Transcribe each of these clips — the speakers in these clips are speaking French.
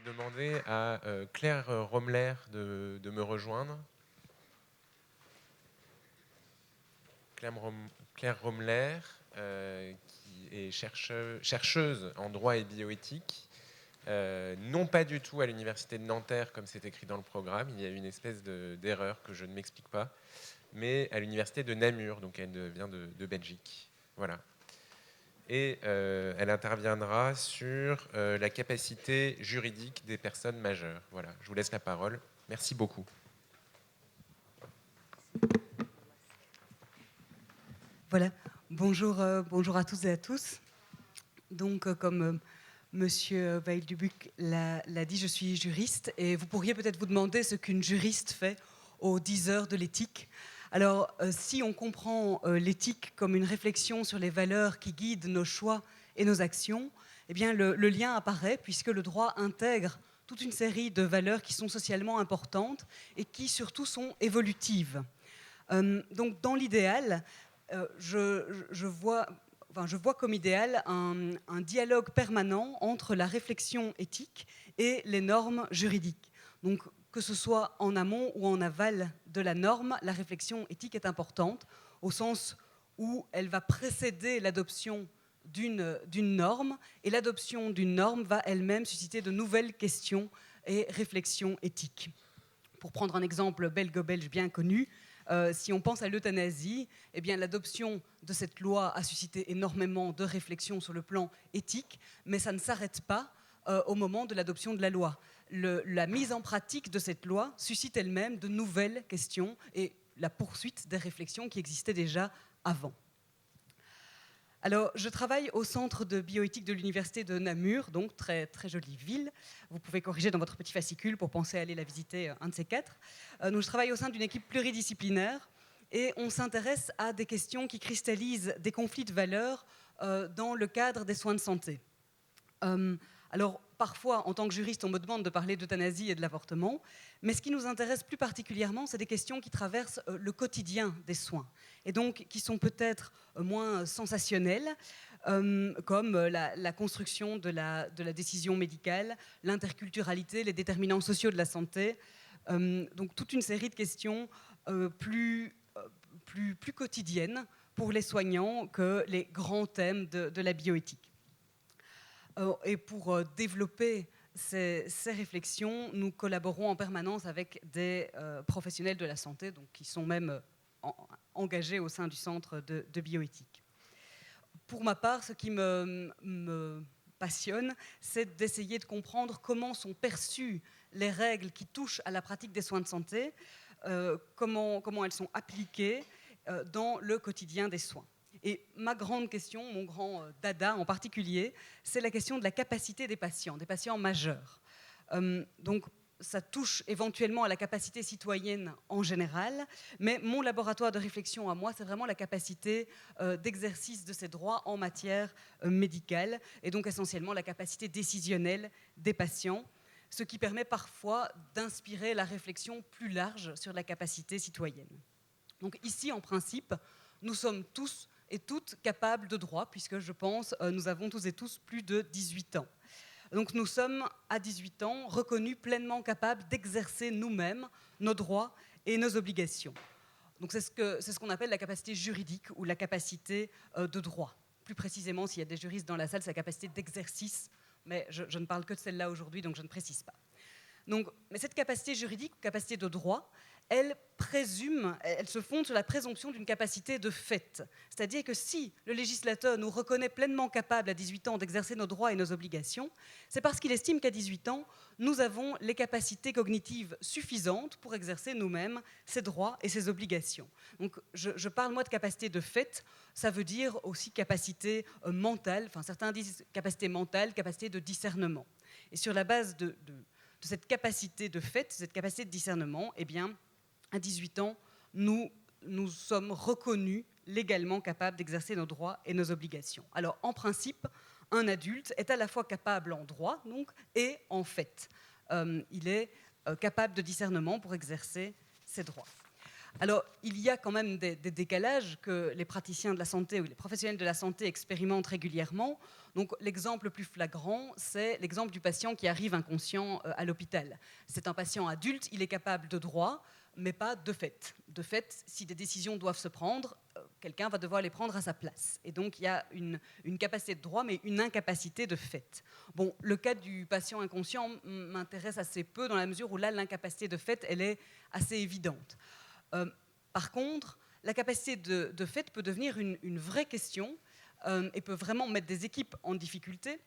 demander à Claire Romler de me rejoindre. Claire Romler, qui est chercheuse en droit et bioéthique, non pas du tout à l'université de Nanterre, comme c'est écrit dans le programme, il y a une espèce d'erreur que je ne m'explique pas, mais à l'université de Namur, donc elle vient de Belgique. Voilà. Et elle interviendra sur la capacité juridique des personnes majeures. Voilà, je vous laisse la parole. Merci beaucoup. Voilà, bonjour à toutes et à tous. Donc, comme Monsieur Weil-Dubuc l'a dit, je suis juriste et vous pourriez peut-être vous demander ce qu'une juriste fait aux 10 heures de l'éthique. Alors, si on comprend l'éthique comme une réflexion sur les valeurs qui guident nos choix et nos actions, eh bien, le lien apparaît puisque le droit intègre toute une série de valeurs qui sont socialement importantes et qui surtout sont évolutives. Donc, dans l'idéal, je vois comme idéal un dialogue permanent entre la réflexion éthique et les normes juridiques. Donc, que ce soit en amont ou en aval de la norme, la réflexion éthique est importante, au sens où elle va précéder l'adoption d'une norme, et l'adoption d'une norme va elle-même susciter de nouvelles questions et réflexions éthiques. Pour prendre un exemple belgo-belge bien connu, si on pense à l'euthanasie, eh bien, l'adoption de cette loi a suscité énormément de réflexions sur le plan éthique, mais ça ne s'arrête pas au moment de l'adoption de la loi. La mise en pratique de cette loi suscite elle-même de nouvelles questions et la poursuite des réflexions qui existaient déjà avant. Alors, je travaille au centre de bioéthique de l'université de Namur, donc très, très jolie ville. Vous pouvez corriger dans votre petit fascicule pour penser à aller la visiter, un de ces quatre. Donc, je travaille au sein d'une équipe pluridisciplinaire et on s'intéresse à des questions qui cristallisent des conflits de valeurs dans le cadre des soins de santé. Alors, parfois, en tant que juriste, on me demande de parler d'euthanasie et de l'avortement, mais ce qui nous intéresse plus particulièrement, c'est des questions qui traversent le quotidien des soins, et donc qui sont peut-être moins sensationnelles, comme la construction de la décision médicale, l'interculturalité, les déterminants sociaux de la santé, donc toute une série de questions plus quotidiennes pour les soignants que les grands thèmes de la bioéthique. Et pour développer ces réflexions, nous collaborons en permanence avec des professionnels de la santé, donc qui sont même engagés au sein du centre de bioéthique. Pour ma part, ce qui me passionne, c'est d'essayer de comprendre comment sont perçues les règles qui touchent à la pratique des soins de santé, comment elles sont appliquées dans le quotidien des soins. Et ma grande question, mon grand dada en particulier, c'est la question de la capacité des patients majeurs. Donc, ça touche éventuellement à la capacité citoyenne en général, mais mon laboratoire de réflexion à moi, c'est vraiment la capacité d'exercice de ces droits en matière médicale, et donc essentiellement la capacité décisionnelle des patients, ce qui permet parfois d'inspirer la réflexion plus large sur la capacité citoyenne. Donc ici, en principe, nous sommes tous et toutes capables de droit, puisque je pense nous avons tous et tous plus de 18 ans. Donc nous sommes à 18 ans reconnus pleinement capables d'exercer nous-mêmes nos droits et nos obligations. Donc c'est ce qu'on appelle la capacité juridique ou la capacité de droit. Plus précisément, s'il y a des juristes dans la salle, c'est la capacité d'exercice, mais je ne parle que de celle-là aujourd'hui, donc je ne précise pas. Donc, mais cette capacité juridique, capacité de droit, elle se fonde sur la présomption d'une capacité de fait. C'est-à-dire que si le législateur nous reconnaît pleinement capables à 18 ans d'exercer nos droits et nos obligations, c'est parce qu'il estime qu'à 18 ans, nous avons les capacités cognitives suffisantes pour exercer nous-mêmes ces droits et ces obligations. Donc je parle moi de capacité de fait, ça veut dire aussi capacité mentale, enfin certains disent capacité mentale, capacité de discernement. Et sur la base de cette capacité de fait, cette capacité de discernement, eh bien, à 18 ans, nous sommes reconnus légalement capables d'exercer nos droits et nos obligations. Alors, en principe, un adulte est à la fois capable en droit donc, et en fait. Il est capable de discernement pour exercer ses droits. Alors, il y a quand même des décalages que les praticiens de la santé ou les professionnels de la santé expérimentent régulièrement. Donc, l'exemple le plus flagrant, c'est l'exemple du patient qui arrive inconscient à l'hôpital. C'est un patient adulte, il est capable de droit, mais pas de fait. De fait, si des décisions doivent se prendre, quelqu'un va devoir les prendre à sa place. Et donc, il y a une capacité de droit, mais une incapacité de fait. Bon, le cas du patient inconscient m'intéresse assez peu, dans la mesure où là, l'incapacité de fait, elle est assez évidente. Par contre, la capacité de fait peut devenir une vraie question et peut vraiment mettre des équipes en difficulté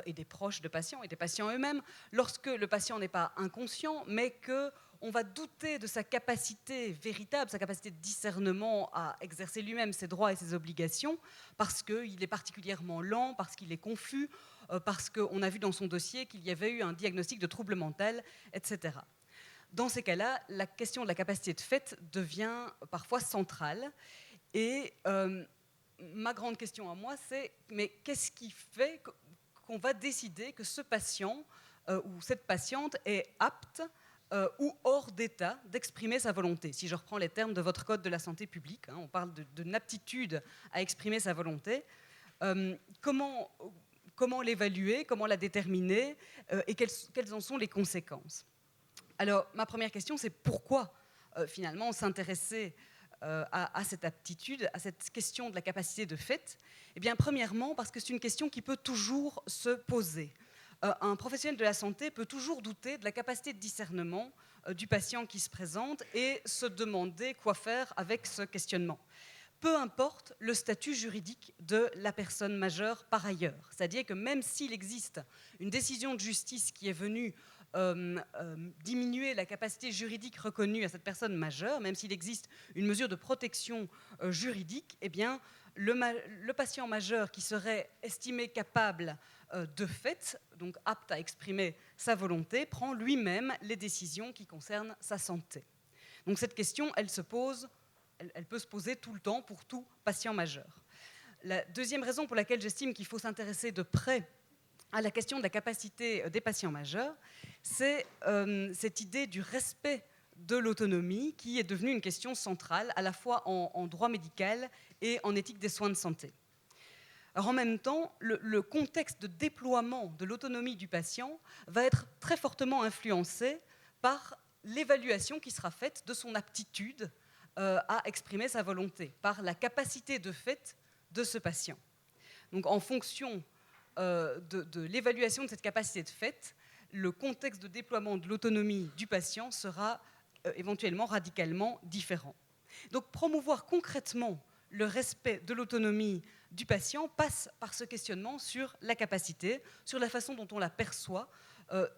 et des proches de patients et des patients eux-mêmes lorsque le patient n'est pas inconscient, mais qu'on va douter de sa capacité véritable, sa capacité de discernement à exercer lui-même ses droits et ses obligations, parce qu'il est particulièrement lent, parce qu'il est confus, parce qu'on a vu dans son dossier qu'il y avait eu un diagnostic de trouble mental, etc. Dans ces cas-là, la question de la capacité de fait devient parfois centrale. Et ma grande question à moi, c'est mais qu'est-ce qui fait qu'on va décider que ce patient ou cette patiente est apte ou hors d'état d'exprimer sa volonté? Si je reprends les termes de votre code de la santé publique, on parle d'une aptitude à exprimer sa volonté. Comment l'évaluer, comment la déterminer et quelles en sont les conséquences? Alors, ma première question, c'est pourquoi, finalement, s'intéresser à cette aptitude, à cette question de la capacité de fait? Eh bien, premièrement, parce que c'est une question qui peut toujours se poser. Un professionnel de la santé peut toujours douter de la capacité de discernement du patient qui se présente et se demander quoi faire avec ce questionnement. Peu importe le statut juridique de la personne majeure par ailleurs. C'est-à-dire que même s'il existe une décision de justice qui est venue diminuer la capacité juridique reconnue à cette personne majeure, même s'il existe une mesure de protection juridique, eh bien, le patient majeur qui serait estimé capable de fait, donc apte à exprimer sa volonté, prend lui-même les décisions qui concernent sa santé. Donc cette question, elle peut se poser tout le temps pour tout patient majeur. La deuxième raison pour laquelle j'estime qu'il faut s'intéresser de près à la question de la capacité des patients majeurs, c'est cette idée du respect de l'autonomie qui est devenue une question centrale à la fois en droit médical et en éthique des soins de santé. Alors en même temps, le contexte de déploiement de l'autonomie du patient va être très fortement influencé par l'évaluation qui sera faite de son aptitude à exprimer sa volonté, par la capacité de fait de ce patient. Donc en fonction de l'évaluation de cette capacité de fait, le contexte de déploiement de l'autonomie du patient sera éventuellement radicalement différent. Donc promouvoir concrètement le respect de l'autonomie du patient passe par ce questionnement sur la capacité, sur la façon dont on la perçoit,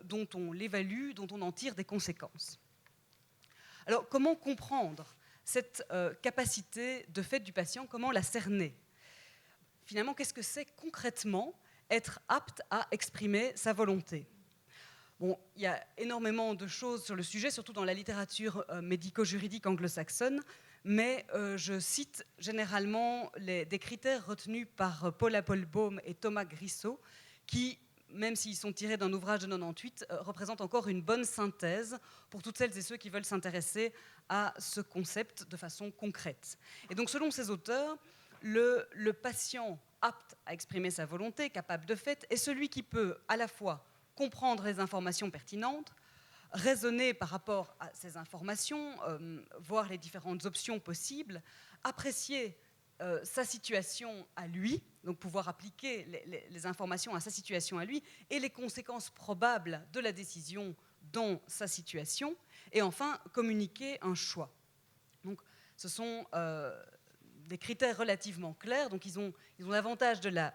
dont on l'évalue, dont on en tire des conséquences. Alors comment comprendre cette capacité de fait du patient, comment la cerner? Finalement, qu'est-ce que c'est concrètement être apte à exprimer sa volonté? Bon, il y a énormément de choses sur le sujet, surtout dans la littérature médico-juridique anglo-saxonne, mais je cite généralement des critères retenus par Paul Applebaum et Thomas Grissot, qui, même s'ils sont tirés d'un ouvrage de 98, représentent encore une bonne synthèse pour toutes celles et ceux qui veulent s'intéresser à ce concept de façon concrète. Et donc, selon ces auteurs, le patient apte à exprimer sa volonté, capable de fait, est celui qui peut à la fois comprendre les informations pertinentes, raisonner par rapport à ces informations, voir les différentes options possibles, apprécier sa situation à lui, donc pouvoir appliquer les informations à sa situation à lui, et les conséquences probables de la décision dans sa situation, et enfin communiquer un choix. Donc ce sont des critères relativement clairs, donc ils ont l'avantage de la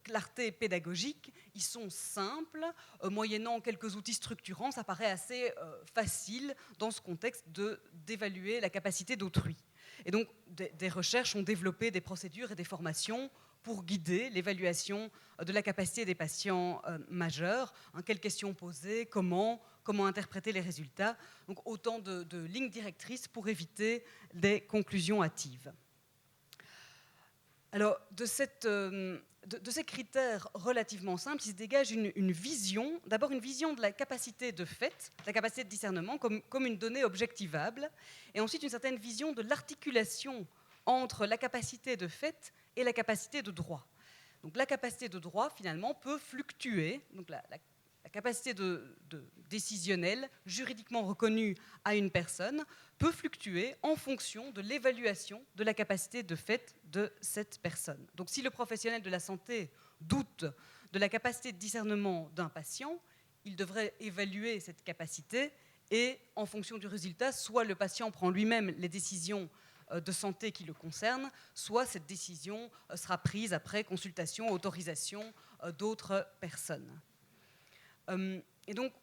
clarté pédagogique, ils sont simples, moyennant quelques outils structurants, ça paraît assez facile dans ce contexte d'évaluer la capacité d'autrui. Et donc des recherches ont développé des procédures et des formations pour guider l'évaluation de la capacité des patients majeurs, quelles questions poser, comment interpréter les résultats, donc autant de lignes directrices pour éviter des conclusions hâtives. Alors, de cette de ces critères relativement simples, il se dégage une vision, d'abord une vision de la capacité de fait, la capacité de discernement comme une donnée objectivable, et ensuite une certaine vision de l'articulation entre la capacité de fait et la capacité de droit. Donc la capacité de droit, finalement, peut fluctuer, donc la capacité décisionnelle, juridiquement reconnue à une personne, peut fluctuer en fonction de l'évaluation de la capacité de fait de cette personne. Donc si le professionnel de la santé doute de la capacité de discernement d'un patient, il devrait évaluer cette capacité et, en fonction du résultat, soit le patient prend lui-même les décisions de santé qui le concernent, soit cette décision sera prise après consultation, autorisation d'autres personnes. Et donc,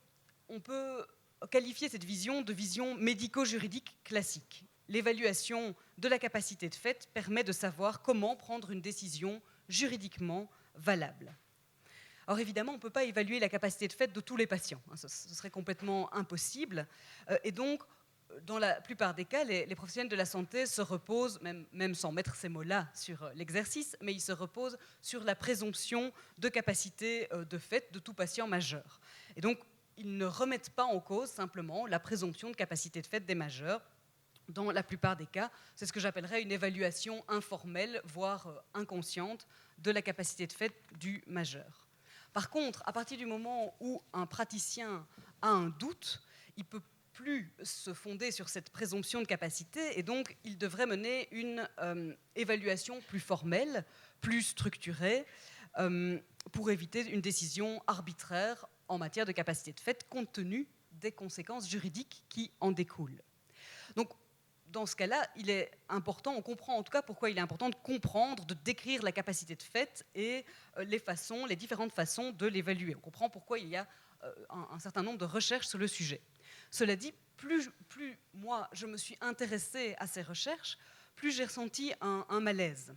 on peut qualifier cette vision de vision médico-juridique classique. L'évaluation de la capacité de fait permet de savoir comment prendre une décision juridiquement valable. Alors évidemment, on ne peut pas évaluer la capacité de fait de tous les patients, ce serait complètement impossible, et donc dans la plupart des cas, les professionnels de la santé se reposent, même sans mettre ces mots-là sur l'exercice, mais ils se reposent sur la présomption de capacité de fait de tout patient majeur. Et donc, ils ne remettent pas en cause simplement la présomption de capacité de fait des majeurs. Dans la plupart des cas, c'est ce que j'appellerais une évaluation informelle, voire inconsciente, de la capacité de fait du majeur. Par contre, à partir du moment où un praticien a un doute, il peut plus se fonder sur cette présomption de capacité, et donc il devrait mener une évaluation plus formelle, plus structurée, pour éviter une décision arbitraire en matière de capacité de fait, compte tenu des conséquences juridiques qui en découlent. Donc, dans ce cas-là, il est important, on comprend en tout cas pourquoi il est important de comprendre, de décrire la capacité de fait et les différentes façons de l'évaluer. On comprend pourquoi il y a un certain nombre de recherches sur le sujet. Cela dit, plus moi je me suis intéressée à ces recherches, plus j'ai ressenti un malaise,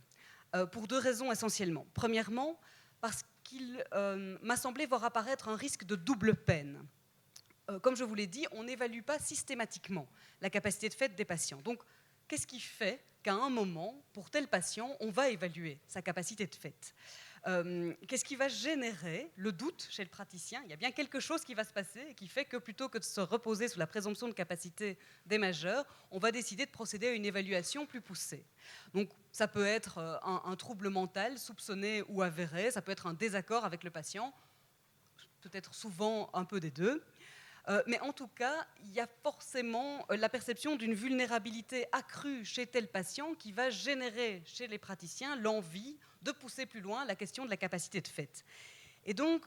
pour deux raisons essentiellement. Premièrement, parce qu'il m'a semblé voir apparaître un risque de double peine. Comme je vous l'ai dit, on n'évalue pas systématiquement la capacité de fait des patients. Donc, qu'est-ce qui fait qu'à un moment, pour tel patient, on va évaluer sa capacité de fait ? Qu'est-ce qui va générer le doute chez le praticien ? Il y a bien quelque chose qui va se passer et qui fait que plutôt que de se reposer sous la présomption de capacité des majeurs, on va décider de procéder à une évaluation plus poussée. Donc ça peut être un trouble mental soupçonné ou avéré, ça peut être un désaccord avec le patient, peut-être souvent un peu des deux. Mais en tout cas, il y a forcément la perception d'une vulnérabilité accrue chez tel patient qui va générer chez les praticiens l'envie de pousser plus loin la question de la capacité de fait. Et donc,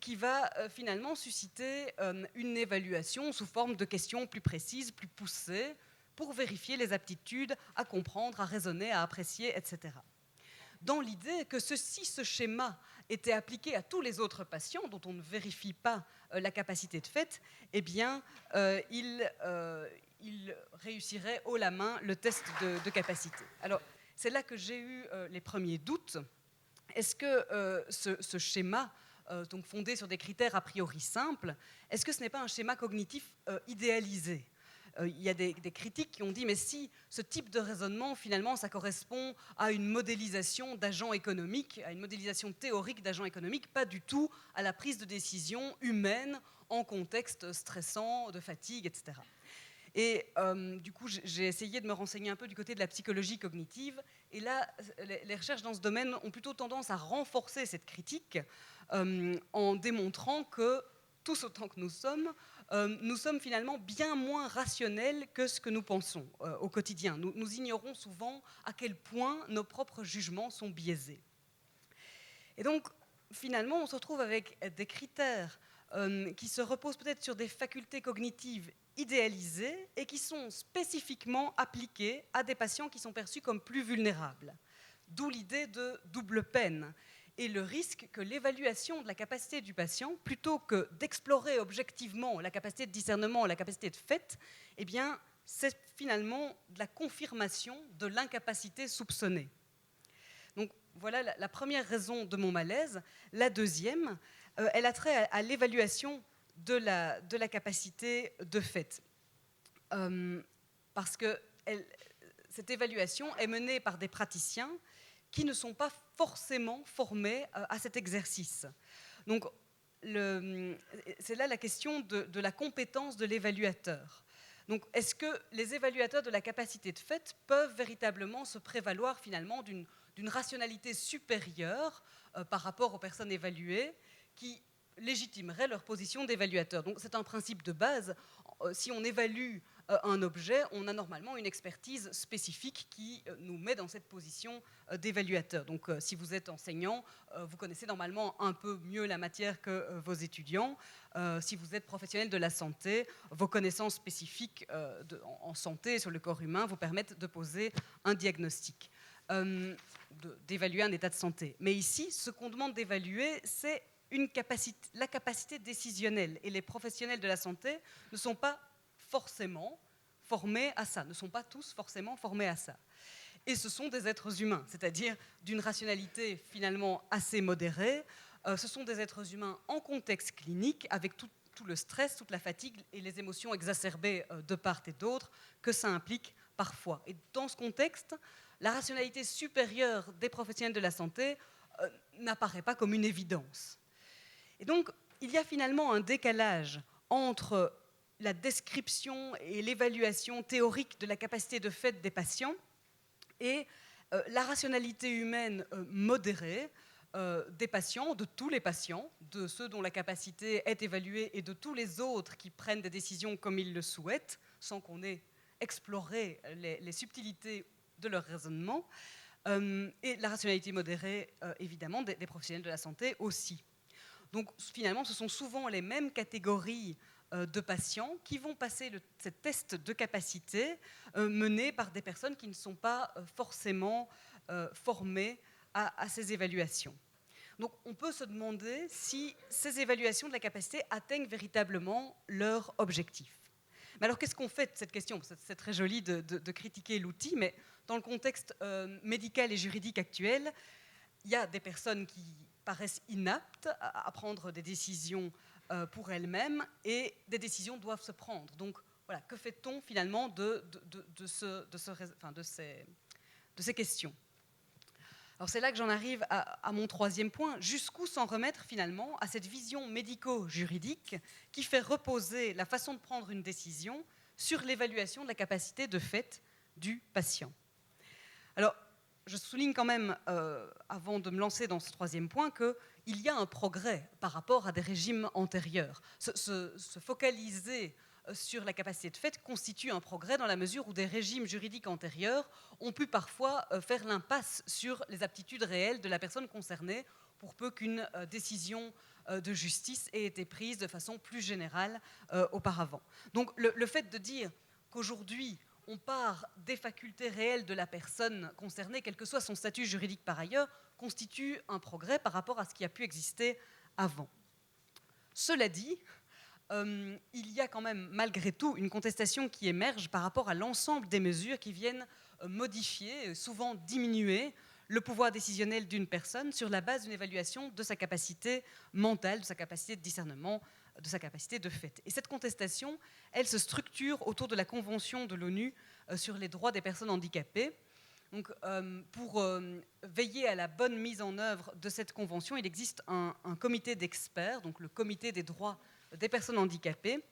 qui va finalement susciter une évaluation sous forme de questions plus précises, plus poussées, pour vérifier les aptitudes à comprendre, à raisonner, à apprécier, etc. Dans l'idée que ce schéma était appliqué à tous les autres patients dont on ne vérifie pas la capacité de fait, eh bien, il réussirait haut la main le test de capacité. Alors, c'est là que j'ai eu les premiers doutes. Est-ce que ce schéma, donc fondé sur des critères a priori simples, est-ce que ce n'est pas un schéma cognitif idéalisé ? Il y a des critiques qui ont dit mais si ce type de raisonnement finalement ça correspond à une modélisation d'agents économiques, à une modélisation théorique d'agents économiques, pas du tout à la prise de décision humaine en contexte stressant, de fatigue, etc. Et du coup j'ai essayé de me renseigner un peu du côté de la psychologie cognitive, et là les recherches dans ce domaine ont plutôt tendance à renforcer cette critique en démontrant que tous autant que nous sommes finalement bien moins rationnels que ce que nous pensons au quotidien. Nous ignorons souvent à quel point nos propres jugements sont biaisés. Et donc, finalement, on se retrouve avec des critères qui se reposent peut-être sur des facultés cognitives idéalisées et qui sont spécifiquement appliquées à des patients qui sont perçus comme plus vulnérables. D'où l'idée de double peine et le risque que l'évaluation de la capacité du patient, plutôt que d'explorer objectivement la capacité de discernement, la capacité de fait, eh bien, c'est finalement de la confirmation de l'incapacité soupçonnée. Donc voilà la première raison de mon malaise. La deuxième, elle a trait à l'évaluation de la capacité de fait. Parce que cette évaluation est menée par des praticiens qui ne sont pas forcément formés à cet exercice. Donc, c'est là la question de la compétence de l'évaluateur. Donc, est-ce que les évaluateurs de la capacité de fait peuvent véritablement se prévaloir finalement d'une rationalité supérieure par rapport aux personnes évaluées qui légitimerait leur position d'évaluateur? Donc, c'est un principe de base. Si on évalue un objet, on a normalement une expertise spécifique qui nous met dans cette position d'évaluateur. Donc, si vous êtes enseignant, vous connaissez normalement un peu mieux la matière que vos étudiants. Si vous êtes professionnel de la santé, vos connaissances spécifiques en santé et sur le corps humain vous permettent de poser un diagnostic, d'évaluer un état de santé. Mais ici, ce qu'on demande d'évaluer, c'est la capacité décisionnelle. Et les professionnels de la santé ne sont pas forcément formés à ça, ne sont pas tous forcément formés à ça. Et ce sont des êtres humains, c'est-à-dire d'une rationalité finalement assez modérée. Ce sont des êtres humains en contexte clinique, avec tout le stress, toute la fatigue et les émotions exacerbées de part et d'autre que ça implique parfois. Et dans ce contexte, la rationalité supérieure des professionnels de la santé n'apparaît pas comme une évidence. Et donc, il y a finalement un décalage entre la description et l'évaluation théorique de la capacité de fait des patients et la rationalité humaine modérée des patients, de tous les patients, de ceux dont la capacité est évaluée et de tous les autres qui prennent des décisions comme ils le souhaitent, sans qu'on ait exploré les subtilités de leur raisonnement, et la rationalité modérée, évidemment, des professionnels de la santé aussi. Donc finalement, ce sont souvent les mêmes catégories de patients qui vont passer ce test de capacité mené par des personnes qui ne sont pas forcément formées à ces évaluations. Donc on peut se demander si ces évaluations de la capacité atteignent véritablement leur objectif. Mais alors qu'est-ce qu'on fait de cette question? C'est très joli de critiquer l'outil, mais dans le contexte médical et juridique actuel, il y a des personnes qui paraissent inaptes à prendre des décisions pour elles-mêmes, et des décisions doivent se prendre. Donc voilà, que fait-on finalement de ces questions? Alors c'est là que j'en arrive à mon troisième point. Jusqu'où s'en remettre finalement à cette vision médico-juridique qui fait reposer la façon de prendre une décision sur l'évaluation de la capacité de fait du patient? Alors, je souligne quand même, avant de me lancer dans ce troisième point, qu'il y a un progrès par rapport à des régimes antérieurs. Se focaliser sur la capacité de fait constitue un progrès dans la mesure où des régimes juridiques antérieurs ont pu parfois faire l'impasse sur les aptitudes réelles de la personne concernée, pour peu qu'une décision de justice ait été prise de façon plus générale auparavant. Donc le fait de dire qu'aujourd'hui, on part des facultés réelles de la personne concernée, quel que soit son statut juridique par ailleurs, constitue un progrès par rapport à ce qui a pu exister avant. Cela dit, il y a quand même malgré tout une contestation qui émerge par rapport à l'ensemble des mesures qui viennent modifier, souvent diminuer, le pouvoir décisionnel d'une personne sur la base d'une évaluation de sa capacité mentale, de sa capacité de discernement, de sa capacité de fait. Et cette contestation, elle se structure autour de la Convention de l'ONU sur les droits des personnes handicapées. Donc, pour veiller à la bonne mise en œuvre de cette convention, il existe un comité d'experts, donc le comité des droits des personnes handicapées.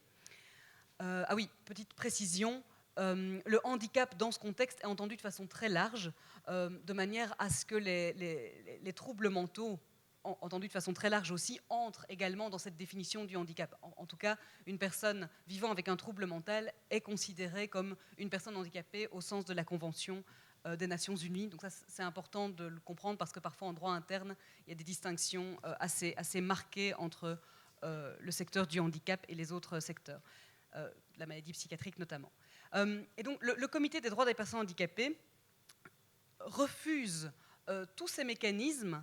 Ah oui, petite précision, le handicap dans ce contexte est entendu de façon très large, de manière à ce que les troubles mentaux, entendu de façon très large aussi, entrent également dans cette définition du handicap. En tout cas, une personne vivant avec un trouble mental est considérée comme une personne handicapée au sens de la Convention des Nations Unies. Donc ça, c'est important de le comprendre, parce que parfois en droit interne, il y a des distinctions assez marquées entre le secteur du handicap et les autres secteurs, la maladie psychiatrique notamment. Et donc le comité des droits des personnes handicapées refuse tous ces mécanismes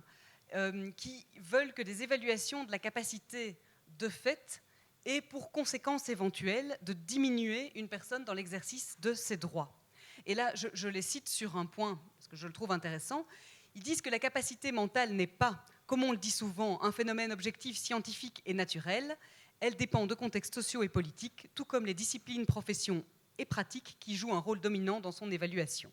qui veulent que des évaluations de la capacité de fait aient pour conséquence éventuelle de diminuer une personne dans l'exercice de ses droits. Et là, je les cite sur un point, parce que je le trouve intéressant. Ils disent que la capacité mentale n'est pas, comme on le dit souvent, un phénomène objectif, scientifique et naturel. Elle dépend de contextes sociaux et politiques, tout comme les disciplines, professions et pratiques qui jouent un rôle dominant dans son évaluation.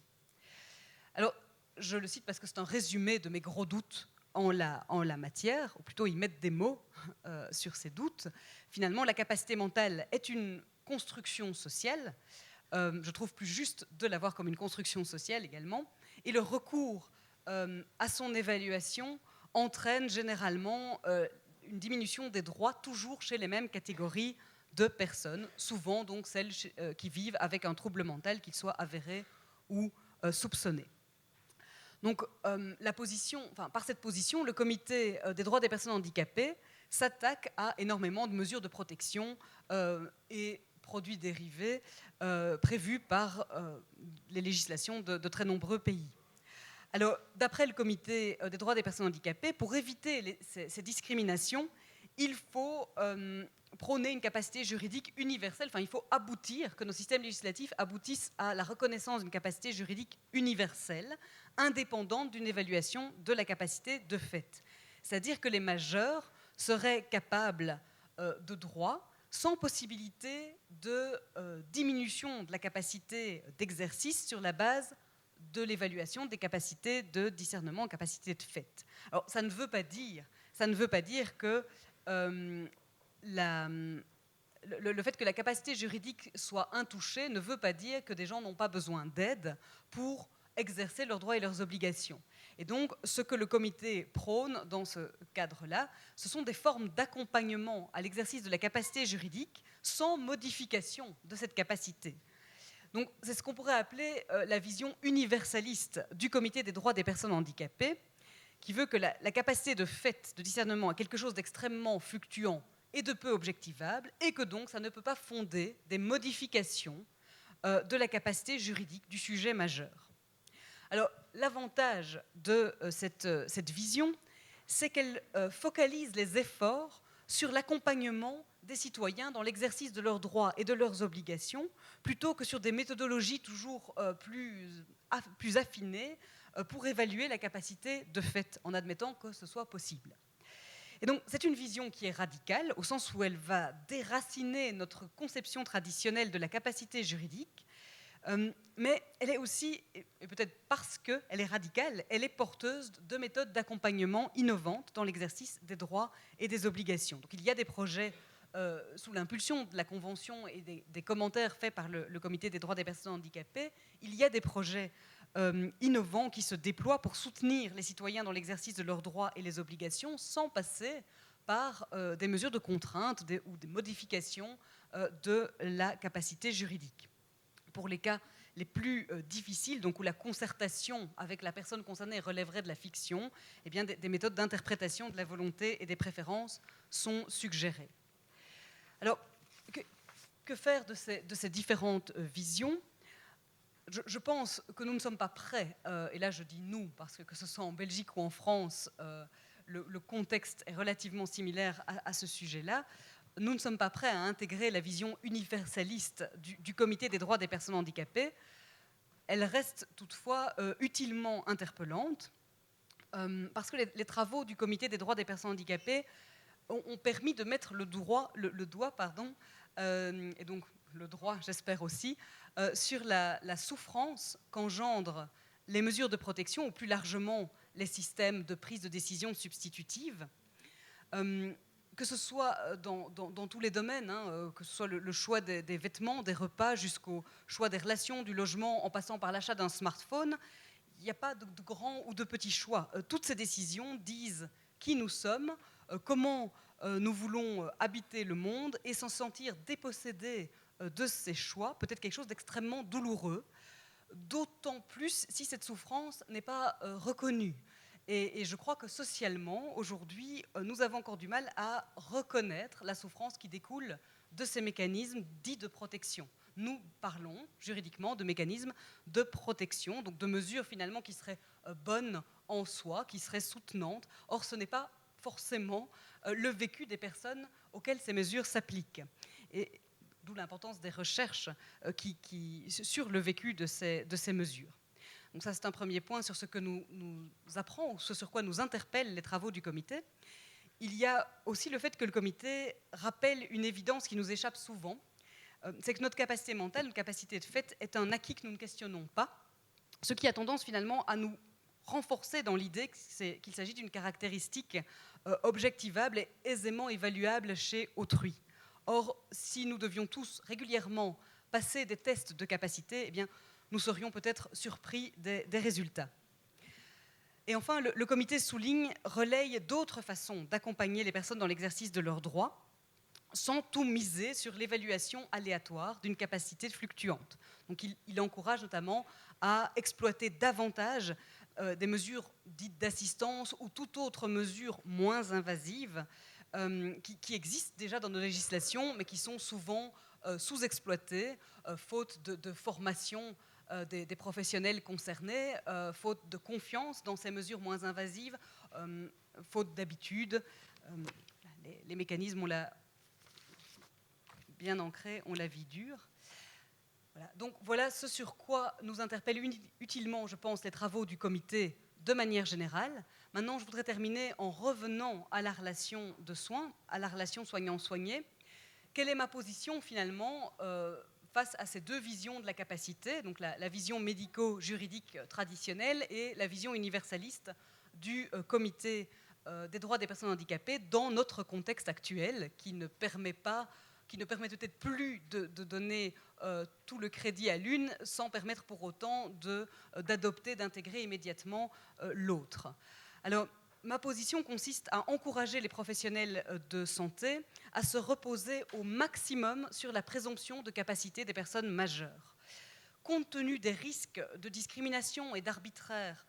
Alors, je le cite parce que c'est un résumé de mes gros doutes en la matière, ou plutôt ils mettent des mots sur ces doutes. Finalement, la capacité mentale est une construction sociale. Je trouve plus juste de la voir comme une construction sociale également. Et le recours à son évaluation entraîne généralement une diminution des droits, toujours chez les mêmes catégories de personnes, souvent donc celles qui vivent avec un trouble mental, qu'il soit avéré ou soupçonné. Donc, par cette position, le Comité des droits des personnes handicapées s'attaque à énormément de mesures de protection et produits dérivés prévus par les législations de très nombreux pays. Alors, d'après le Comité des droits des personnes handicapées, pour éviter ces discriminations, il faut prôner une capacité juridique universelle. Enfin, il faut que nos systèmes législatifs aboutissent à la reconnaissance d'une capacité juridique universelle, indépendante d'une évaluation de la capacité de fait. C'est-à-dire que les majeurs seraient capables de droit sans possibilité de diminution de la capacité d'exercice sur la base de l'évaluation des capacités de discernement, capacités de fait. Alors, ça ne veut pas dire que le fait que la capacité juridique soit intouchée ne veut pas dire que des gens n'ont pas besoin d'aide pour exercer leurs droits et leurs obligations. Et donc, ce que le comité prône dans ce cadre-là, ce sont des formes d'accompagnement à l'exercice de la capacité juridique sans modification de cette capacité. Donc, c'est ce qu'on pourrait appeler la vision universaliste du Comité des droits des personnes handicapées, qui veut que la capacité de fait, de discernement, est quelque chose d'extrêmement fluctuant et de peu objectivable, et que donc ça ne peut pas fonder des modifications de la capacité juridique du sujet majeur. Alors, l'avantage de cette vision, c'est qu'elle focalise les efforts sur l'accompagnement des citoyens dans l'exercice de leurs droits et de leurs obligations, plutôt que sur des méthodologies toujours plus affinées pour évaluer la capacité de fait, en admettant que ce soit possible. Et donc, c'est une vision qui est radicale, au sens où elle va déraciner notre conception traditionnelle de la capacité juridique, mais elle est aussi, et peut-être parce qu'elle est radicale, elle est porteuse de méthodes d'accompagnement innovantes dans l'exercice des droits et des obligations. Donc, il y a des projets sous l'impulsion de la Convention et des commentaires faits par le Comité des droits des personnes handicapées, il y a des projets innovants qui se déploient pour soutenir les citoyens dans l'exercice de leurs droits et les obligations sans passer par des mesures de contrainte ou des modifications de la capacité juridique. Pour les cas les plus difficiles, donc où la concertation avec la personne concernée relèverait de la fiction, eh bien des méthodes d'interprétation de la volonté et des préférences sont suggérées. Alors, que faire de ces différentes visions ? Je pense que nous ne sommes pas prêts, et là je dis nous, parce que ce soit en Belgique ou en France, le contexte est relativement similaire à ce sujet-là. Nous ne sommes pas prêts à intégrer la vision universaliste du Comité des droits des personnes handicapées. Elle reste toutefois utilement interpellante, parce que les travaux du Comité des droits des personnes handicapées ont permis de mettre le doigt, et donc le droit, j'espère aussi, sur la souffrance qu'engendrent les mesures de protection, ou plus largement les systèmes de prise de décision substitutive, que ce soit dans tous les domaines, que ce soit le choix des vêtements, des repas, jusqu'au choix des relations, du logement, en passant par l'achat d'un smartphone. Il n'y a pas de grands ou de petits choix. Toutes ces décisions disent qui nous sommes, comment nous voulons habiter le monde, et s'en sentir dépossédés de ces choix peut être quelque chose d'extrêmement douloureux, d'autant plus si cette souffrance n'est pas reconnue. Et je crois que socialement, aujourd'hui, nous avons encore du mal à reconnaître la souffrance qui découle de ces mécanismes dits de protection. Nous parlons juridiquement de mécanismes de protection, donc de mesures finalement qui seraient bonnes en soi, qui seraient soutenantes. Or, ce n'est pas forcément le vécu des personnes auxquelles ces mesures s'appliquent. Et d'où l'importance des recherches sur le vécu de ces mesures. Donc ça, c'est un premier point sur ce que nous apprend, ou ce sur quoi nous interpellent les travaux du comité. Il y a aussi le fait que le comité rappelle une évidence qui nous échappe souvent, c'est que notre capacité mentale, notre capacité de fait, est un acquis que nous ne questionnons pas, ce qui a tendance finalement à nous renforcés dans l'idée qu'il s'agit d'une caractéristique objectivable et aisément évaluable chez autrui. Or, si nous devions tous régulièrement passer des tests de capacité, eh bien, nous serions peut-être surpris des résultats. Et enfin, le comité relaye d'autres façons d'accompagner les personnes dans l'exercice de leurs droits, sans tout miser sur l'évaluation aléatoire d'une capacité fluctuante. Donc il encourage notamment à exploiter davantage des mesures dites d'assistance ou toute autre mesure moins invasive qui existent déjà dans nos législations, mais qui sont souvent sous-exploitées, faute de formation des professionnels concernés, faute de confiance dans ces mesures moins invasives, faute d'habitude. Les mécanismes, on l'a bien ancré, on la vie dure. Voilà. Donc voilà ce sur quoi nous interpellent utilement, je pense, les travaux du comité de manière générale. Maintenant, je voudrais terminer en revenant à la relation de soins, à la relation soignant-soigné. Quelle est ma position finalement face à ces deux visions de la capacité, donc la vision médico-juridique traditionnelle et la vision universaliste du comité des droits des personnes handicapées dans notre contexte actuel qui ne permet peut-être plus de donner tout le crédit à l'une sans permettre pour autant d'adopter, d'intégrer immédiatement l'autre. Alors, ma position consiste à encourager les professionnels de santé à se reposer au maximum sur la présomption de capacité des personnes majeures. Compte tenu des risques de discrimination et d'arbitraire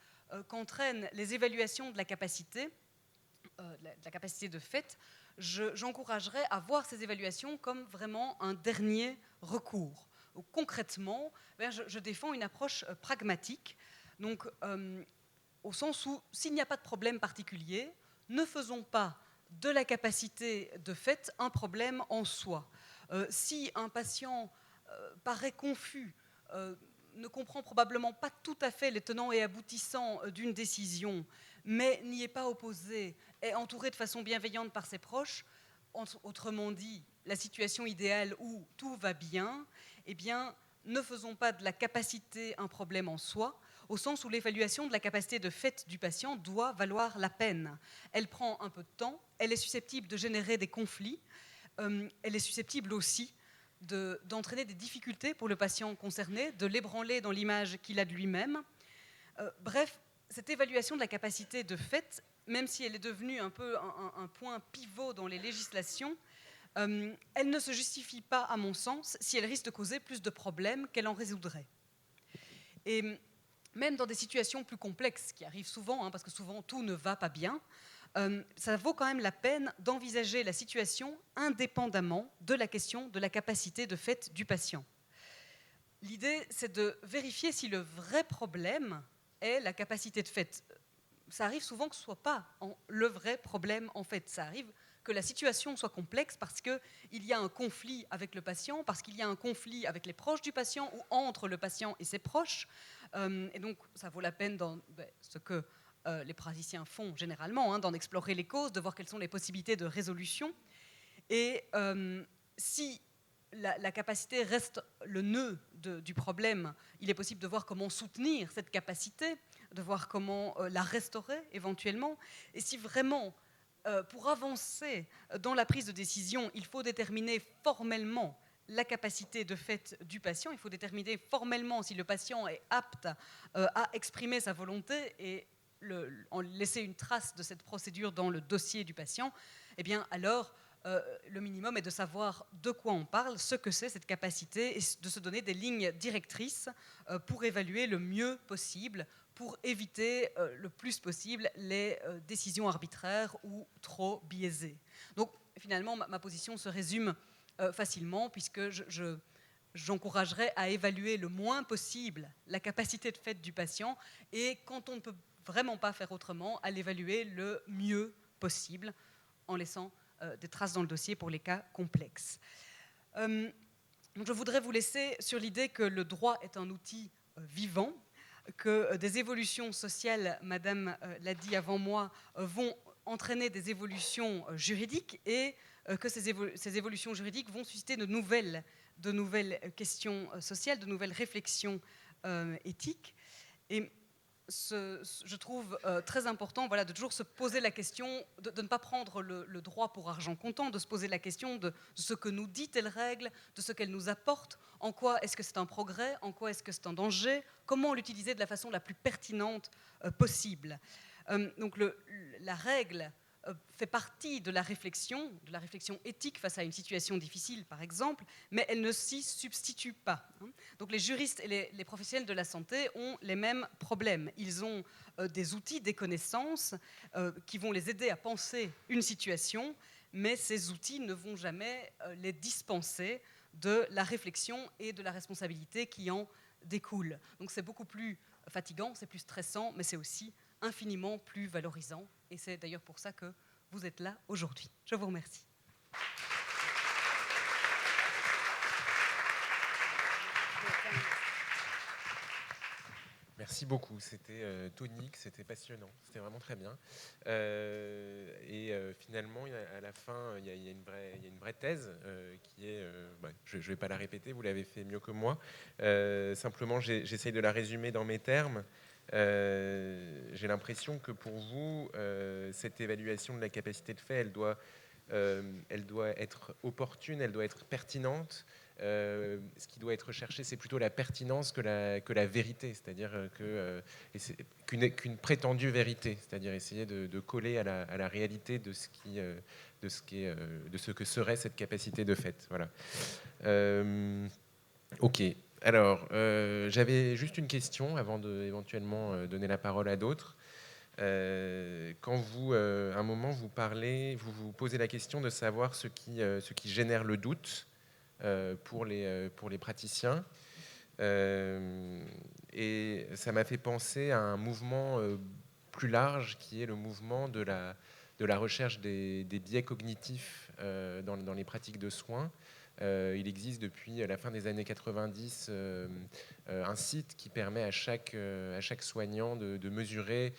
qu'entraînent les évaluations de la capacité de fait, j'encouragerais à voir ces évaluations comme vraiment un dernier recours. Donc, concrètement, je défends une approche pragmatique, donc, au sens où, s'il n'y a pas de problème particulier, ne faisons pas de la capacité de fait un problème en soi. Si un patient paraît confus, ne comprend probablement pas tout à fait les tenants et aboutissants d'une décision, mais n'y est pas opposé, est entouré de façon bienveillante par ses proches, autrement dit, la situation idéale où tout va bien, eh bien, ne faisons pas de la capacité un problème en soi, au sens où l'évaluation de la capacité de fait du patient doit valoir la peine. Elle prend un peu de temps, elle est susceptible de générer des conflits, elle est susceptible aussi d'entraîner des difficultés pour le patient concerné, de l'ébranler dans l'image qu'il a de lui-même. Bref, cette évaluation de la capacité de fait, même si elle est devenue un peu un point pivot dans les législations, elle ne se justifie pas, à mon sens, si elle risque de causer plus de problèmes qu'elle en résoudrait. Et même dans des situations plus complexes, qui arrivent souvent, parce que souvent tout ne va pas bien, ça vaut quand même la peine d'envisager la situation indépendamment de la question de la capacité de fait du patient. L'idée, c'est de vérifier si le vrai problème est la capacité de fait. Ça arrive souvent que ce ne soit pas le vrai problème en fait. Ça arrive que la situation soit complexe parce qu'il y a un conflit avec le patient, parce qu'il y a un conflit avec les proches du patient ou entre le patient et ses proches. Et donc, ça vaut la peine dans ce que les praticiens font généralement, d'en explorer les causes, de voir quelles sont les possibilités de résolution. Et si la capacité reste le nœud du problème, il est possible de voir comment soutenir cette capacité, de voir comment la restaurer éventuellement. Et si vraiment, pour avancer dans la prise de décision, il faut déterminer formellement la capacité de fait du patient, il faut déterminer formellement si le patient est apte à exprimer sa volonté et laisser une trace de cette procédure dans le dossier du patient, eh bien alors le minimum est de savoir de quoi on parle, ce que c'est cette capacité, et de se donner des lignes directrices pour évaluer le mieux possible, pour éviter le plus possible les décisions arbitraires ou trop biaisées. Donc finalement, ma position se résume facilement, puisque j'encouragerais à évaluer le moins possible la capacité de fait du patient, et quand on ne peut vraiment pas faire autrement, à l'évaluer le mieux possible, en laissant des traces dans le dossier pour les cas complexes. Donc je voudrais vous laisser sur l'idée que le droit est un outil vivant, que des évolutions sociales, Madame l'a dit avant moi, vont entraîner des évolutions juridiques et que ces évolutions juridiques vont susciter de nouvelles questions sociales, de nouvelles réflexions éthiques. Et je trouve très important, voilà, de toujours se poser la question, de ne pas prendre le droit pour argent comptant, de se poser la question de ce que nous dit telle règle, de ce qu'elle nous apporte, en quoi est-ce que c'est un progrès, en quoi est-ce que c'est un danger, comment l'utiliser de la façon la plus pertinente possible. Donc la règle fait partie de la réflexion éthique face à une situation difficile, par exemple, mais elle ne s'y substitue pas. Donc les juristes et les professionnels de la santé ont les mêmes problèmes. Ils ont des outils, des connaissances qui vont les aider à penser une situation, mais ces outils ne vont jamais les dispenser de la réflexion et de la responsabilité qui en découle. Donc c'est beaucoup plus fatigant, c'est plus stressant, mais c'est aussi infiniment plus valorisant. Et c'est d'ailleurs pour ça que vous êtes là aujourd'hui. Je vous remercie. Merci beaucoup, c'était tonique, c'était passionnant, c'était vraiment très bien. Finalement, à la fin, il y a une vraie thèse qui est, je ne vais pas la répéter, vous l'avez fait mieux que moi. Simplement, j'essaye de la résumer dans mes termes. J'ai l'impression que pour vous, cette évaluation de la capacité de fait, elle doit être opportune, elle doit être pertinente. Ce qui doit être recherché, c'est plutôt la pertinence que la vérité, c'est-à-dire qu'une prétendue vérité, c'est-à-dire essayer de coller à la réalité de ce que serait cette capacité de fait. Voilà. Ok. Alors, j'avais juste une question avant d'éventuellement donner la parole à d'autres. Quand à un moment, vous vous posez la question de savoir ce qui génère le doute pour les praticiens. Et ça m'a fait penser à un mouvement plus large qui est le mouvement de la recherche des biais cognitifs dans les pratiques de soins. Il existe depuis la fin des années 90 un site qui permet à chaque soignant de mesurer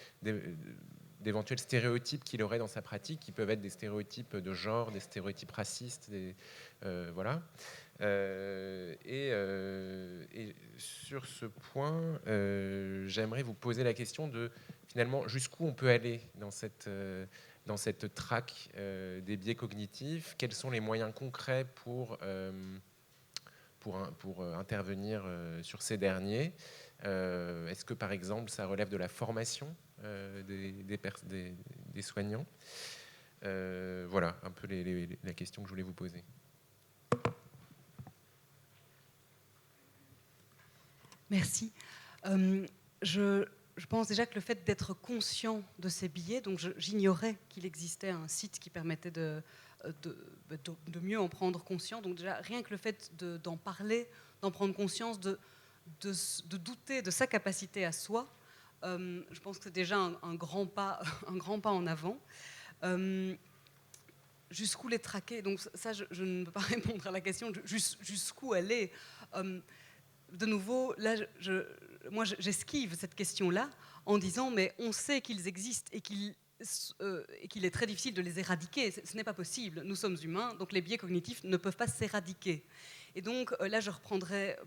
d'éventuels stéréotypes qu'il aurait dans sa pratique, qui peuvent être des stéréotypes de genre, des stéréotypes racistes, voilà. Et sur ce point, j'aimerais vous poser la question de finalement jusqu'où on peut aller dans cette traque des biais cognitifs. Quels sont les moyens concrets pour intervenir sur ces derniers? Est-ce que par exemple ça relève de la formation des soignants? Voilà un peu la question que je voulais vous poser. Merci. Je pense déjà que le fait d'être conscient de ces biais, donc j'ignorais qu'il existait un site qui permettait de mieux en prendre conscience. Donc déjà, rien que le fait d'en parler, d'en prendre conscience, de douter de sa capacité à soi, je pense que c'est déjà un grand pas en avant. Jusqu'où les traquer? Donc ça, je ne peux pas répondre à la question jusqu'où aller. De nouveau, là, moi, j'esquive cette question-là en disant, mais on sait qu'ils existent et qu'il est très difficile de les éradiquer. Ce n'est pas possible. Nous sommes humains, donc les biais cognitifs ne peuvent pas s'éradiquer. Et donc là, je reprendrai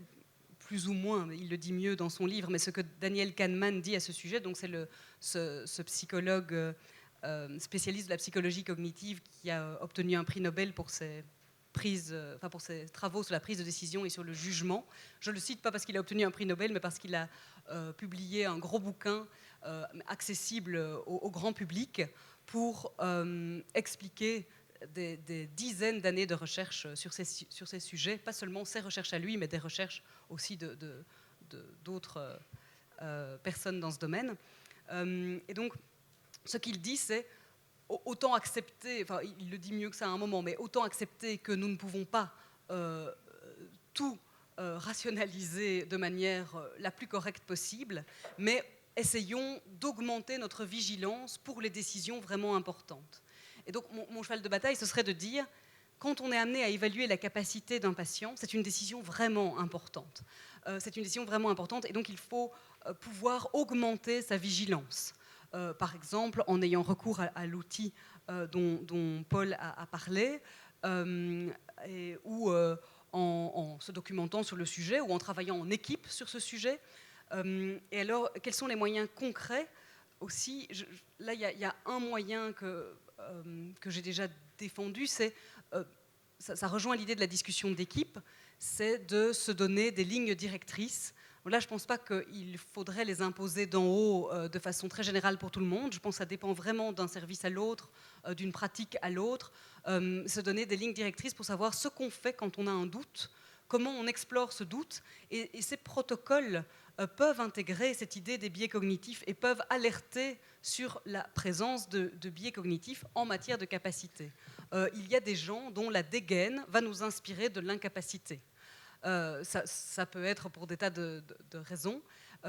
plus ou moins, il le dit mieux dans son livre, mais ce que Daniel Kahneman dit à ce sujet, donc c'est ce psychologue spécialiste de la psychologie cognitive qui a obtenu un prix Nobel pour ses travaux sur la prise de décision et sur le jugement. Je ne le cite pas parce qu'il a obtenu un prix Nobel, mais parce qu'il a publié un gros bouquin accessible au grand public pour expliquer des dizaines d'années de recherche sur ces sujets, pas seulement ses recherches à lui, mais des recherches aussi d'autres personnes dans ce domaine. Et donc, ce qu'il dit, c'est autant accepter, enfin il le dit mieux que ça à un moment, mais autant accepter que nous ne pouvons pas tout rationaliser de manière la plus correcte possible, mais essayons d'augmenter notre vigilance pour les décisions vraiment importantes. Et donc mon cheval de bataille, ce serait de dire, quand on est amené à évaluer la capacité d'un patient, c'est une décision vraiment importante. C'est une décision vraiment importante, et donc il faut pouvoir augmenter sa vigilance. Par exemple, en ayant recours à l'outil dont Paul a parlé, ou en se documentant sur le sujet, ou en travaillant en équipe sur ce sujet. Et alors, quels sont les moyens concrets aussi? Là, il y a un moyen que j'ai déjà défendu, c'est, ça rejoint l'idée de la discussion d'équipe, c'est de se donner des lignes directrices. Là, je ne pense pas qu'il faudrait les imposer d'en haut de façon très générale pour tout le monde. Je pense que ça dépend vraiment d'un service à l'autre, d'une pratique à l'autre. Se donner des lignes directrices pour savoir ce qu'on fait quand on a un doute, comment on explore ce doute. Et ces protocoles peuvent intégrer cette idée des biais cognitifs et peuvent alerter sur la présence de biais cognitifs en matière de capacité. Il y a des gens dont la dégaine va nous inspirer de l'incapacité. Ça peut être pour des tas de raisons,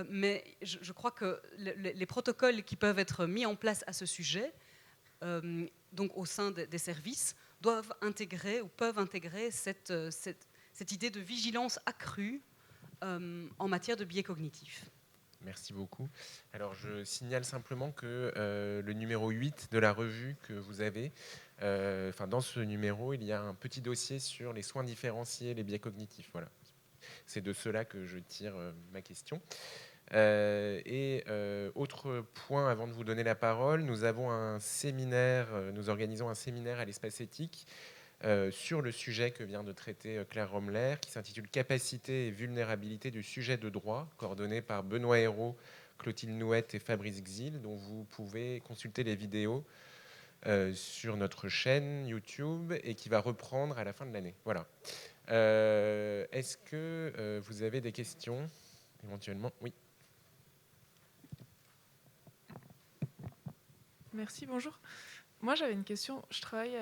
mais je crois que les protocoles qui peuvent être mis en place à ce sujet, donc au sein des services, doivent intégrer ou peuvent intégrer cette idée de vigilance accrue en matière de biais cognitifs. Merci beaucoup. Alors, je signale simplement que le numéro 8 de la revue que vous avez, dans ce numéro, il y a un petit dossier sur les soins différenciés, les biais cognitifs. Voilà. C'est de cela que je tire ma question. Autre point, avant de vous donner la parole, nous avons un séminaire, nous organisons un séminaire à l'Espace Éthique sur le sujet que vient de traiter Claire Romler, qui s'intitule « Capacité et vulnérabilité du sujet de droit », coordonné par Benoît Hérault, Clotilde Nouette et Fabrice Xil, dont vous pouvez consulter les vidéos sur notre chaîne YouTube et qui va reprendre à la fin de l'année. Voilà. Est-ce que vous avez des questions éventuellement? Oui. Merci, bonjour. Moi, j'avais une question. Je travaille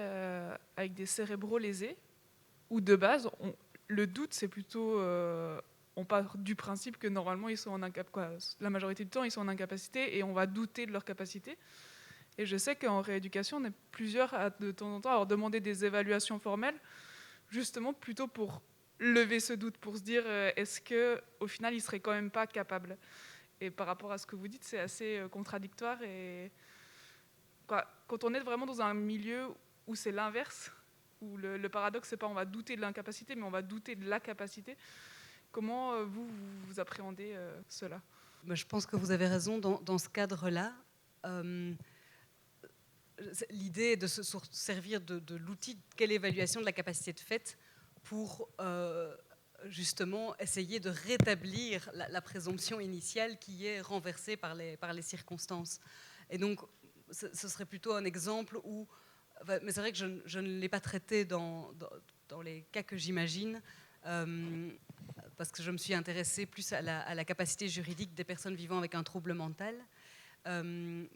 avec des cérébraux lésés, où de base, le doute, c'est plutôt... on part du principe que normalement, ils sont en la majorité du temps, ils sont en incapacité et on va douter de leur capacité. Et je sais qu'en rééducation, on est plusieurs de temps en temps à leur demander des évaluations formelles, justement plutôt pour lever ce doute, pour se dire est-ce qu'au final, ils ne seraient quand même pas capables. Et par rapport à ce que vous dites, c'est assez contradictoire. Et quand on est vraiment dans un milieu où c'est l'inverse, où le paradoxe, c'est pas on va douter de l'incapacité, mais on va douter de la capacité, comment vous appréhendez cela? Je pense que vous avez raison dans ce cadre-là. L'idée est de se servir de l'outil de quelle évaluation de la capacité de fait pour justement essayer de rétablir la présomption initiale qui est renversée par les circonstances. Et donc, ce serait plutôt un exemple où... Mais c'est vrai que je ne l'ai pas traité dans les cas que j'imagine, parce que je me suis intéressée plus à la capacité juridique des personnes vivant avec un trouble mental.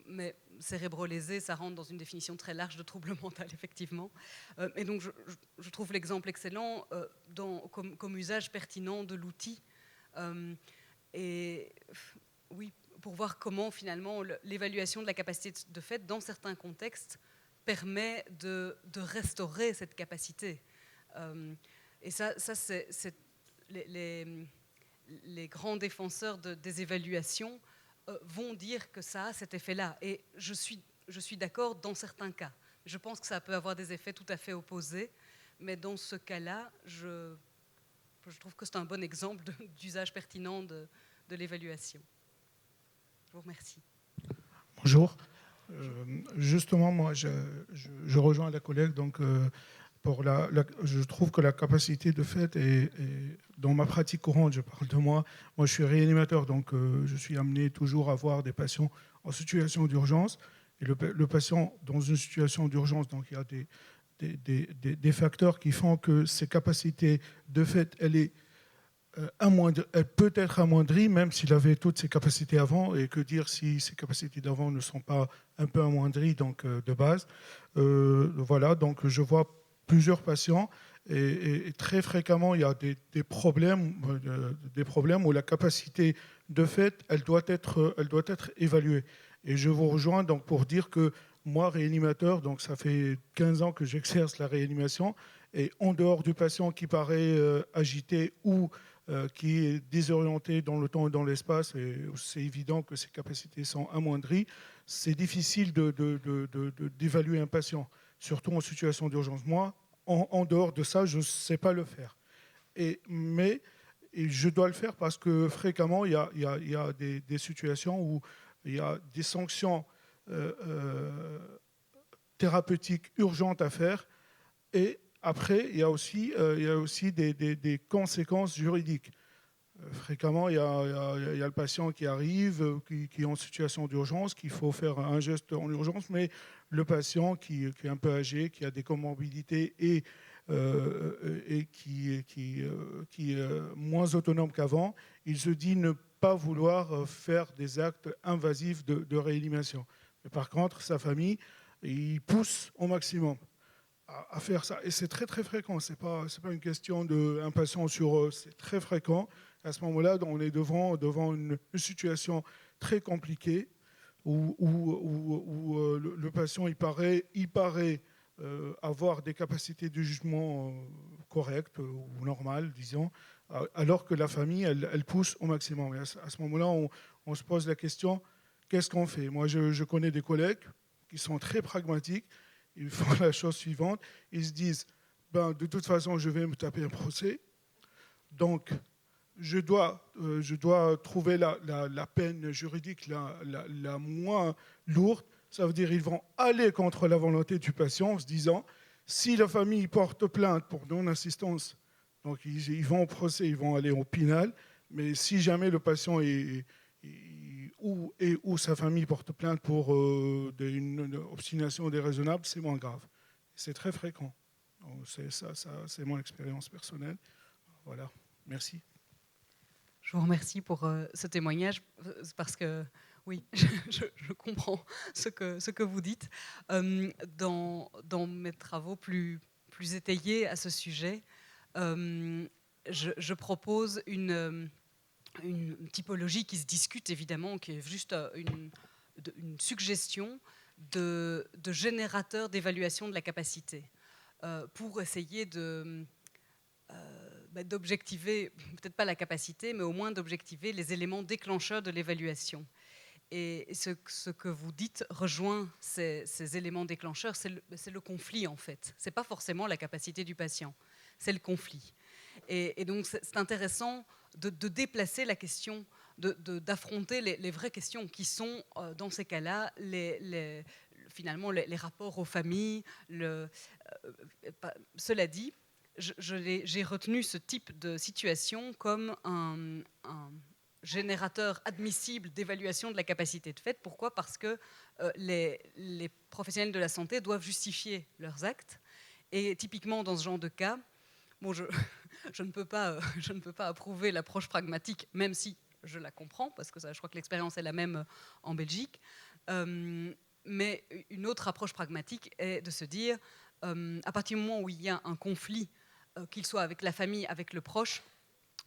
Mais cérébro-lésé, ça rentre dans une définition très large de trouble mental, effectivement. Et donc, je trouve l'exemple excellent comme usage pertinent de l'outil. Et oui, pour voir comment, finalement, l'évaluation de la capacité de fait, dans certains contextes, permet de restaurer cette capacité. Et ça c'est les grands défenseurs des évaluations vont dire que ça a cet effet-là. Et je suis d'accord dans certains cas. Je pense que ça peut avoir des effets tout à fait opposés, mais dans ce cas-là, je trouve que c'est un bon exemple d'usage pertinent de l'évaluation. Je vous remercie. Bonjour. Justement, moi, je rejoins la collègue. Donc, je trouve que la capacité de fait est dans ma pratique courante, je parle de moi. Moi, je suis réanimateur, donc je suis amené toujours à voir des patients en situation d'urgence. Et le patient dans une situation d'urgence, donc il y a des facteurs qui font que ses capacités de fait, elle peut être amoindrie, même s'il avait toutes ses capacités avant. Et que dire si ses capacités d'avant ne sont pas un peu amoindries, donc de base. Voilà, donc je vois plusieurs patients et très fréquemment, il y a des problèmes où la capacité de fait, elle doit être évaluée. Et je vous rejoins donc pour dire que moi, réanimateur, donc ça fait 15 ans que j'exerce la réanimation, et en dehors du patient qui paraît agité ou qui est désorienté dans le temps et dans l'espace, et c'est évident que ses capacités sont amoindries, c'est difficile d'évaluer un patient, surtout en situation d'urgence. Moi, en dehors de ça, je ne sais pas le faire. Mais et je dois le faire parce que fréquemment, il y a des situations où il y a des sanctions thérapeutiques urgentes à faire. Et après, il y a aussi des conséquences juridiques. Fréquemment, il y a le patient qui arrive, qui est en situation d'urgence, qu'il faut faire un geste en urgence, mais le patient qui est un peu âgé, qui a des comorbidités et qui est moins autonome qu'avant, il se dit ne pas vouloir faire des actes invasifs de réanimation. Mais par contre, sa famille, il pousse au maximum à faire ça. Et c'est très très fréquent. C'est pas une question d'un patient sur eux. C'est très fréquent. À ce moment-là, on est devant une situation très compliquée où le patient il paraît avoir des capacités de jugement correctes ou normales, disons, alors que la famille, elle pousse au maximum. Et à ce moment-là, on se pose la question, qu'est-ce qu'on fait? Moi, je connais des collègues qui sont très pragmatiques. Ils font la chose suivante. Ils se disent, de toute façon, je vais me taper un procès. Donc, je dois trouver la peine juridique la moins lourde. Ça veut dire qu'ils vont aller contre la volonté du patient en se disant, si la famille porte plainte pour non-assistance, donc ils vont au procès, ils vont aller au pénal, mais si jamais le patient ou sa famille porte plainte pour une obstination déraisonnable, c'est moins grave. C'est très fréquent. C'est mon expérience personnelle. Voilà, merci. Je vous remercie pour ce témoignage, parce que oui, je comprends ce que vous dites. Dans mes travaux plus étayés à ce sujet, je propose une typologie qui se discute évidemment, qui est juste une suggestion de générateur d'évaluation de la capacité, pour essayer d'objectiver, peut-être pas la capacité, mais au moins d'objectiver les éléments déclencheurs de l'évaluation. Et ce que vous dites rejoint ces éléments déclencheurs, c'est le conflit en fait. C'est pas forcément la capacité du patient, c'est le conflit. Et donc c'est intéressant de déplacer la question, d'affronter les vraies questions qui sont dans ces cas-là finalement les rapports aux familles. Cela dit, j'ai retenu ce type de situation comme un générateur admissible d'évaluation de la capacité de fait. Pourquoi ? Parce que les professionnels de la santé doivent justifier leurs actes. Et typiquement, dans ce genre de cas, je ne peux pas approuver l'approche pragmatique, même si je la comprends, parce que je crois que l'expérience est la même en Belgique. Mais une autre approche pragmatique est de se dire, à partir du moment où il y a un conflit, qu'il soit avec la famille, avec le proche,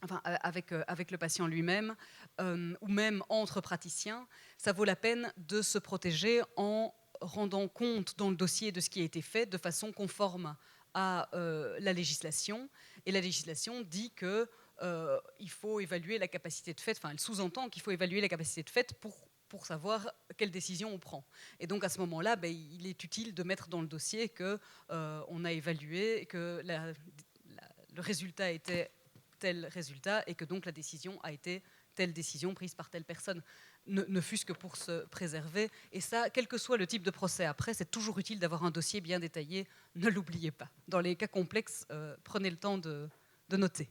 enfin, avec le patient lui-même, ou même entre praticiens, ça vaut la peine de se protéger en rendant compte dans le dossier de ce qui a été fait de façon conforme à la législation. Et la législation dit qu'il faut évaluer la capacité de fait, enfin elle sous-entend qu'il faut évaluer la capacité de fait pour savoir quelle décision on prend. Et donc à ce moment-là, il est utile de mettre dans le dossier qu'on a évalué, que le résultat était tel résultat et que donc la décision a été telle décision prise par telle personne, ne fût-ce que pour se préserver. Et ça, quel que soit le type de procès après, c'est toujours utile d'avoir un dossier bien détaillé, ne l'oubliez pas. Dans les cas complexes, prenez le temps de noter,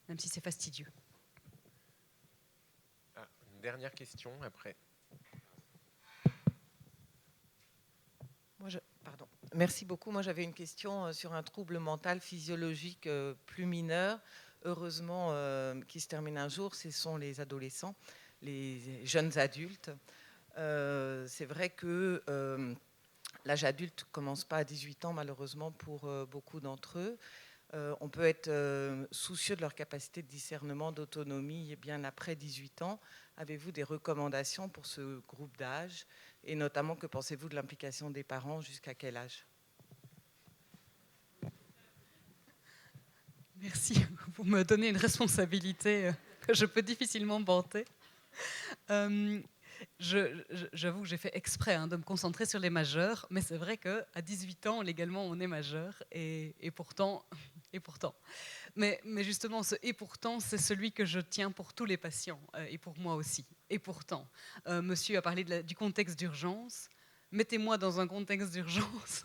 même si c'est fastidieux. Une dernière question après. Pardon. Merci beaucoup. Moi, j'avais une question sur un trouble mental physiologique plus mineur, heureusement, qui se termine un jour. Ce sont les adolescents, les jeunes adultes. C'est vrai que l'âge adulte ne commence pas à 18 ans, malheureusement, pour beaucoup d'entre eux. On peut être soucieux de leur capacité de discernement, d'autonomie bien après 18 ans. Avez-vous des recommandations pour ce groupe d'âge ? Et notamment, que pensez-vous de l'implication des parents ? Jusqu'à quel âge ? Merci. Vous me donnez une responsabilité que je peux difficilement porter. J'avoue que j'ai fait exprès de me concentrer sur les majeurs, mais c'est vrai qu'à 18 ans, légalement, on est majeur. Et pourtant, Et pourtant. Mais justement, ce et pourtant, c'est celui que je tiens pour tous les patients, et pour moi aussi. Et pourtant, monsieur a parlé du contexte d'urgence. Mettez-moi dans un contexte d'urgence,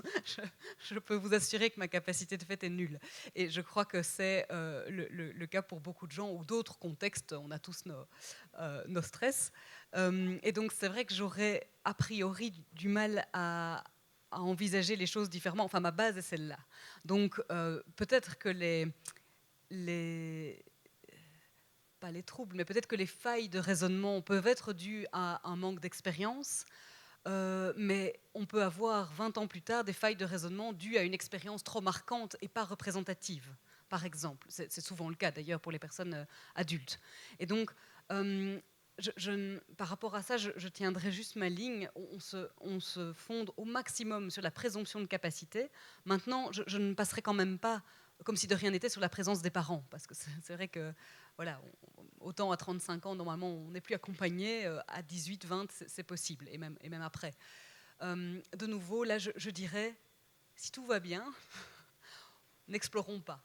je peux vous assurer que ma capacité de fait est nulle. Et je crois que c'est le cas pour beaucoup de gens, ou d'autres contextes, on a tous nos stress. Et donc c'est vrai que j'aurais a priori du mal à envisager les choses différemment. Enfin, ma base est celle-là. Donc peut-être que pas les troubles, mais peut-être que les failles de raisonnement peuvent être dues à un manque d'expérience. Mais on peut avoir 20 ans plus tard des failles de raisonnement dues à une expérience trop marquante et pas représentative, par exemple. C'est souvent le cas d'ailleurs pour les personnes adultes. Et donc, par rapport à ça, je tiendrai juste ma ligne. On se fonde au maximum sur la présomption de capacité. Maintenant, je ne passerai quand même pas, comme si de rien n'était, sur la présence des parents. Parce que c'est vrai que, voilà, autant à 35 ans, normalement, on n'est plus accompagné. À 18, 20, c'est possible, et même après. De nouveau, là, je dirais, si tout va bien, n'explorons pas.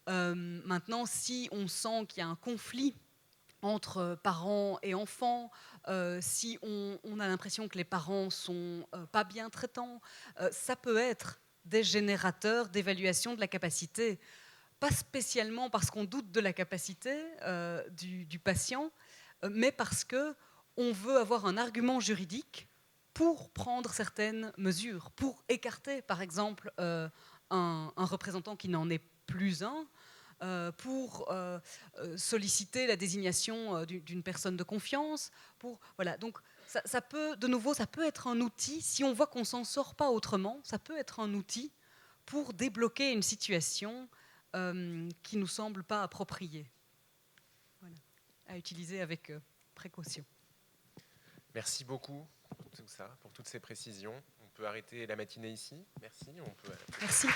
Maintenant, si on sent qu'il y a un conflit entre parents et enfants, si on a l'impression que les parents sont pas bien traitants, ça peut être des générateurs d'évaluation de la capacité. Pas spécialement parce qu'on doute de la capacité du patient, mais parce qu'on veut avoir un argument juridique pour prendre certaines mesures, pour écarter, par exemple, un représentant qui n'en est plus un, pour solliciter la désignation d'une personne de confiance. Voilà. Donc, ça peut, de nouveau, ça peut être un outil, si on voit qu'on ne s'en sort pas autrement, ça peut être un outil pour débloquer une situation qui ne nous semble pas appropriée. Voilà. À utiliser avec précaution. Merci beaucoup pour tout ça, pour toutes ces précisions. On peut arrêter la matinée ici. Merci. Merci.